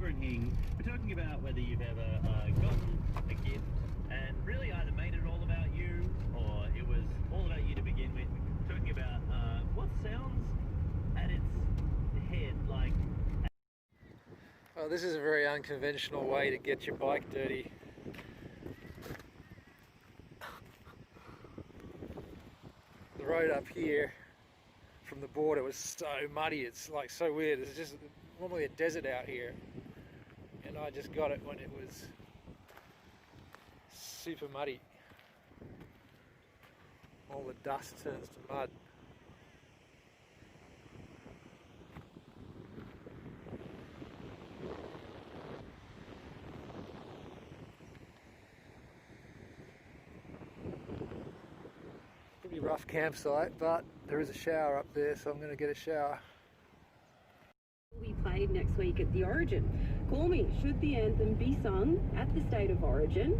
overhang. We're talking about whether you've ever gotten a gift and really either made it all about you or it was all about you to begin with. We're talking about what sounds at its head like. Well, this is a very unconventional way to get your bike dirty. The road up here from the border was so muddy, it's like so weird. It's just normally a desert out here, and I just got it when it was super muddy. All the dust turns to mud. Pretty rough campsite, but there is a shower up there, so I'm going to get a shower. Will be played next week at the Origin. Call me, should the anthem be sung at the State of Origin?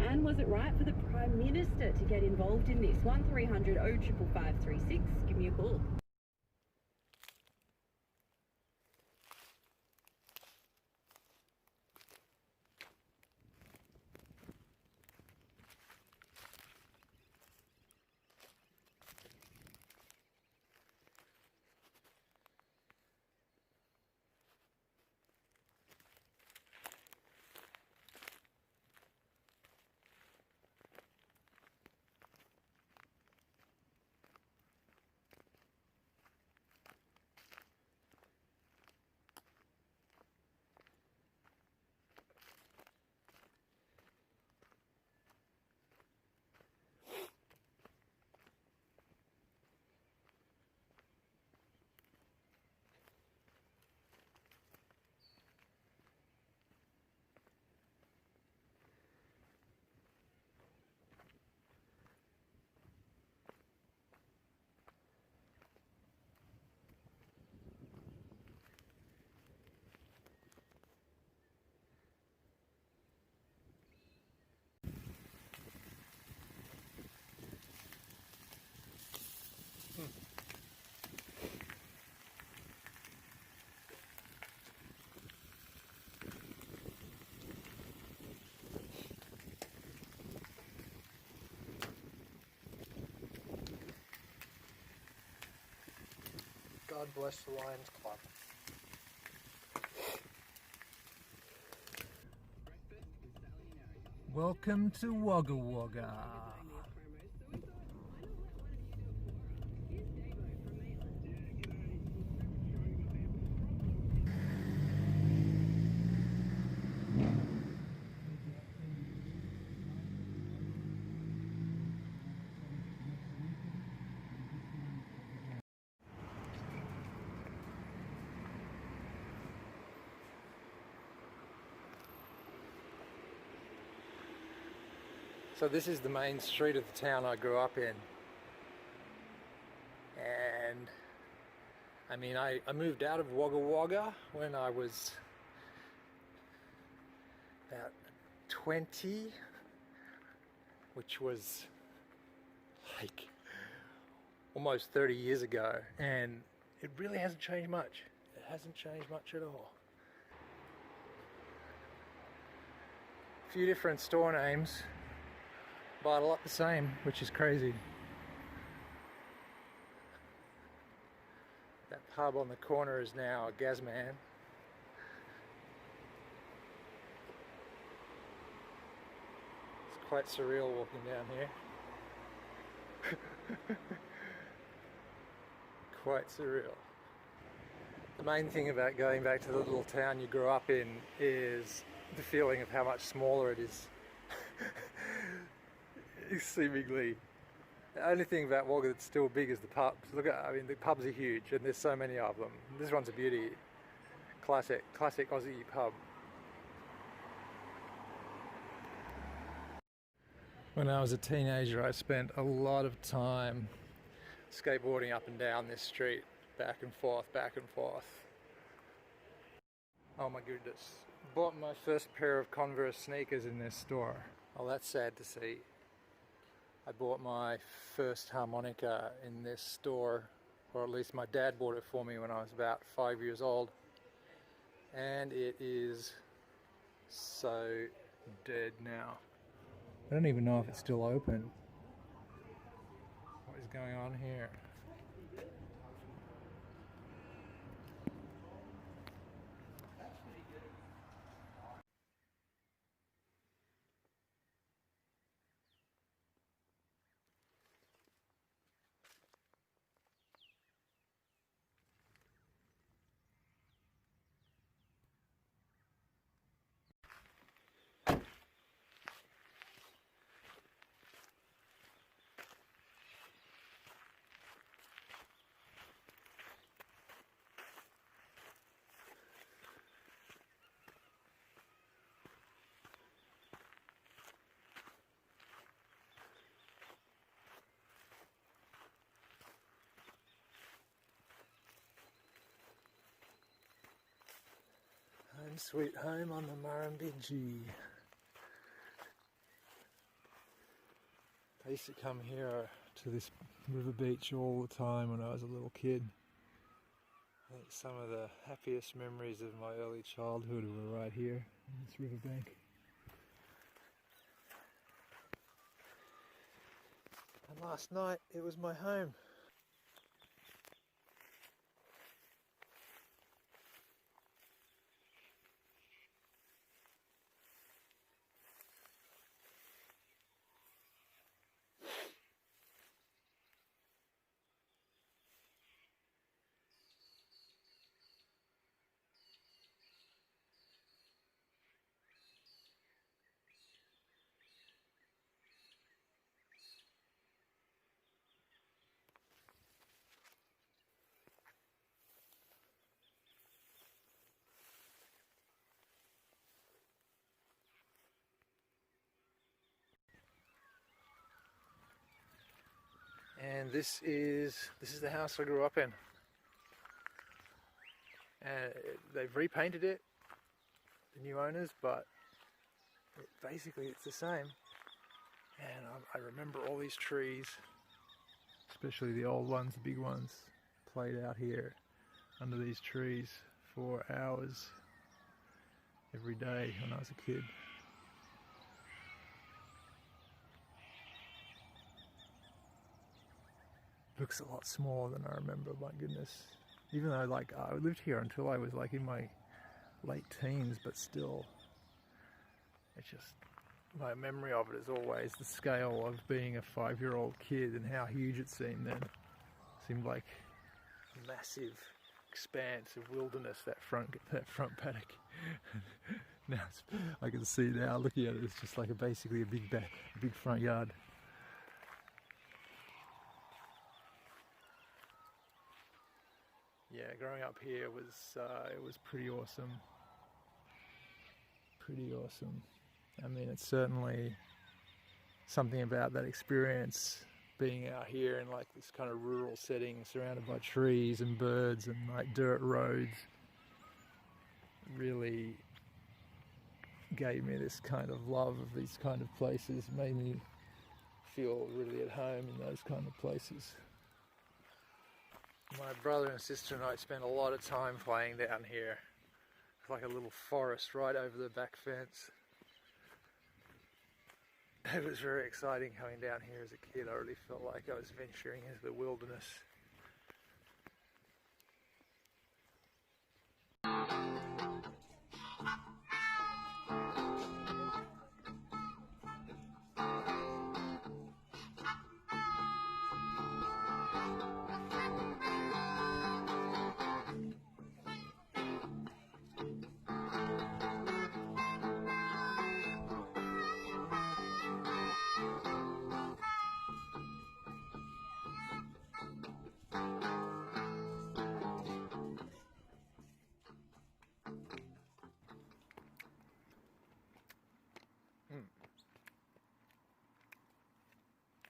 And was it right for the Prime Minister to get involved in this? 1300 055536, give me a call. God bless the Lions Club. Welcome to Wagga Wagga. So this is the main street of the town I grew up in, and I mean I moved out of Wagga Wagga when I was about 20, which was like almost 30 years ago, and it really hasn't changed much. It hasn't changed much at all. A few different store names, but a lot the same, which is crazy. That pub on the corner is now a Gazman. It's quite surreal walking down here. Quite surreal. The main thing about going back to the little town you grew up in is the feeling of how much smaller it is. Seemingly. The only thing about Wagga that's still big is the pubs. Look at, I mean, the pubs are huge, and there's so many of them. This one's a beauty. Classic Aussie pub. When I was a teenager, I spent a lot of time skateboarding up and down this street, back and forth. Oh my goodness. Bought my first pair of Converse sneakers in this store. Oh, that's sad to see. I bought my first harmonica in this store, or at least my dad bought it for me when I was about 5 years old. and it is so dead now. I don't even know if it's still open. What is going on here? Home sweet home on the Murrumbidgee. I used to come here to this river beach all the time when I was a little kid. I think some of the happiest memories of my early childhood were right here on this riverbank. And last night it was my home. And this is the house I grew up in. And they've repainted it, the new owners, but basically it's the same. And I remember all these trees, especially the old ones, the big ones, played out here under these trees for hours every day when I was a kid. Looks a lot smaller than I remember, my goodness. Even though I lived here until I was in my late teens, but still, it's just, my memory of it is always the scale of being a 5-year-old kid and how huge it seemed then. It seemed like a massive expanse of wilderness, that front paddock. Now I can see now, looking at it, it's just basically a big front yard. Yeah, growing up here was pretty awesome. Pretty awesome. I mean, it's certainly something about that experience, being out here in this kind of rural setting, surrounded by trees and birds and dirt roads, really gave me this kind of love of these kind of places, made me feel really at home in those kind of places. My brother and sister and I spent a lot of time playing down here. It's like a little forest right over the back fence. It was very exciting coming down here as a kid. I really felt like I was venturing into the wilderness.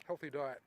Healthy diet.